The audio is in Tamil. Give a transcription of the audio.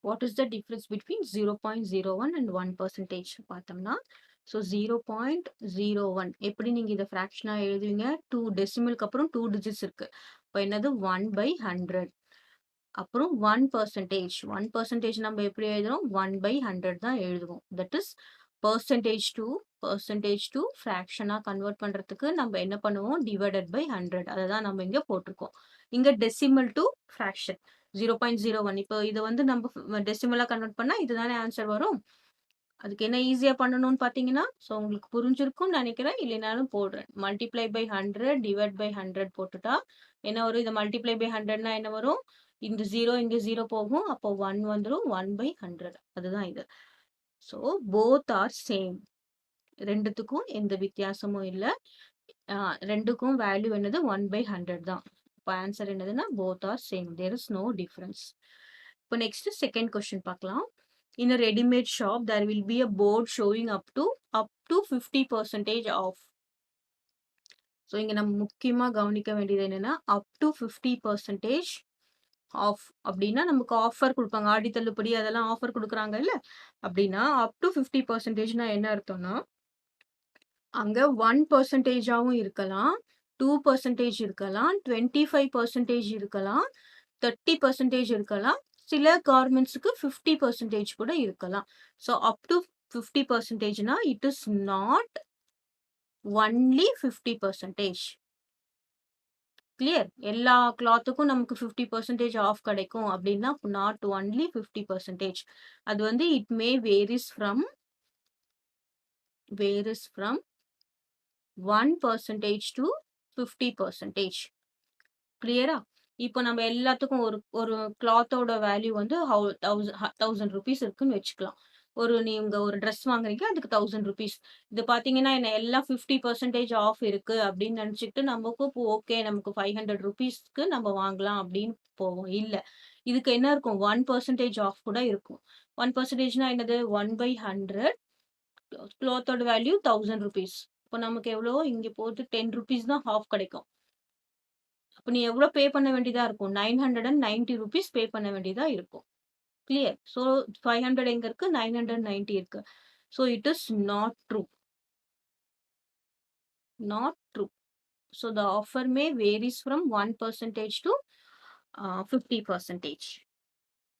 What is the difference between 0.01 and 1% பார்த்தோம்னா, ஸோ 0.01 எப்படி நீங்க இதை ஃப்ராக்ஷனா எழுதுவீங்க? 2 டெசிமலுக்கு அப்புறம் 2 டிஜிட்ஸ் இருக்கு. இப்போ என்னது 1/100. அப்புறம் 1% நம்ம எப்படி எழுதுறோம்? 1/100 தான் எழுதுவோம். தட் இஸ் பெர்சன்டேஜ் டு ஃப்ராக்ஷனா கன்வெர்ட் பண்றதுக்கு நம்ம என்ன பண்ணுவோம்? Divided by 100. அதை தான் நம்ம இங்க போட்டிருக்கோம். இங்க டெசிமல் டு ஃப்ராக்ஷன் 0.01. இப்போ இதை வந்து நம்ம டெசிமலா கன்வெர்ட் பண்ணா இதுதானே ஆன்சர் வரும். அதுக்கு என்ன ஈஸியா பண்ணணும்னு பாத்தீங்கன்னா, ஸோ உங்களுக்கு புரிஞ்சிருக்கும்னு நினைக்கிறேன். இல்லைனாலும் போடுறேன். மல்டிப்ளை பை 100 டிவைட் பை 100 போட்டுட்டா என்ன வரும்? இதை மல்டிப்ளை பை 100னா என்ன வரும்? இந்த 0 இங்க 0 போகும். அப்போ 1 வந்துரும். 1/100. அதுதான் இது. So both are same. ரெண்டுத்துக்கும் எந்த வித்தியாசமும் இல்ல. ரெண்டுக்கும் வேல்யூ என்னது? 1/100 தான். இப்போ ஆன்சர் என்னதுன்னா both are same. There is no difference. இப்போ நெக்ஸ்ட் செகண்ட் கொஸ்டின் பார்க்கலாம். In a ready-made shop, there will be a board showing up to 50% off. So இங்க நம்ம முக்கியமா கவனிக்க வேண்டியது என்னன்னா, அப் டு 50% ஆஃப் அப்படின்னா நமக்கு ஆஃபர் கொடுப்பாங்க. ஆடி தள்ளுபடி அதெல்லாம் ஆஃபர் கொடுக்குறாங்க இல்ல? அப்படின்னா அப் டு 50%னா என்ன அர்த்தம்னா, அங்க 1%ஆவும் இருக்கலாம், 2% இருக்கலாம், 25% இருக்கலாம், 30% இருக்கலாம். சில கார்மெண்ட்ஸ்க்கு 50% கூட இருக்கலாம். ஸோ அப் டு 50%னா it is not only 50%. Clear? எல்லா கிளாத்துக்கும் நமக்கு 50% ஆஃப் கிடைக்கும் அப்படின்னா நாட் ஒன்லி 50%. அது வந்து it may varies from 1% to 50%. கிளியரா? இப்போ நம்ம எல்லாத்துக்கும் ஒரு ஒரு கிளாத்தோட வேல்யூ வந்து 1000 ரூபீஸ் இருக்குன்னு வச்சுக்கலாம். நீங்க ஒரு ட்ரெஸ் வாங்குறீங்க, அதுக்கு 1000 ரூபீஸ். இது பார்த்தீங்கன்னா, என்ன எல்லாம் 50% ஆஃப் இருக்கு அப்படின்னு நினைச்சுட்டு நமக்கு ஓகே நமக்கு 500 ரூபீஸ்க்கு நம்ம வாங்கலாம் அப்படின்னு போவோம். இல்ல. இதுக்கு என்ன இருக்கும்? 1% ஆஃப் கூட இருக்கும். 1%னா என்னது? 1/100. கிளாத்தோட வேல்யூ 1000 ரூபீஸ். இப்போ நமக்கு எவ்வளோ? இங்க போட்டு 10 ரூபீஸ் தான் ஆஃப் கிடைக்கும். அப்ப நீ எவ்வளோ பே பண்ண வேண்டியதா இருக்கும்? 990 ரூபீஸ் பே பண்ண வேண்டியதா இருக்கும். கிளியர்? ஸோ 500 எங்க இருக்கு? 990 இருக்கு. So it is not true. Not true. So the offer may varies from 1% to 50%.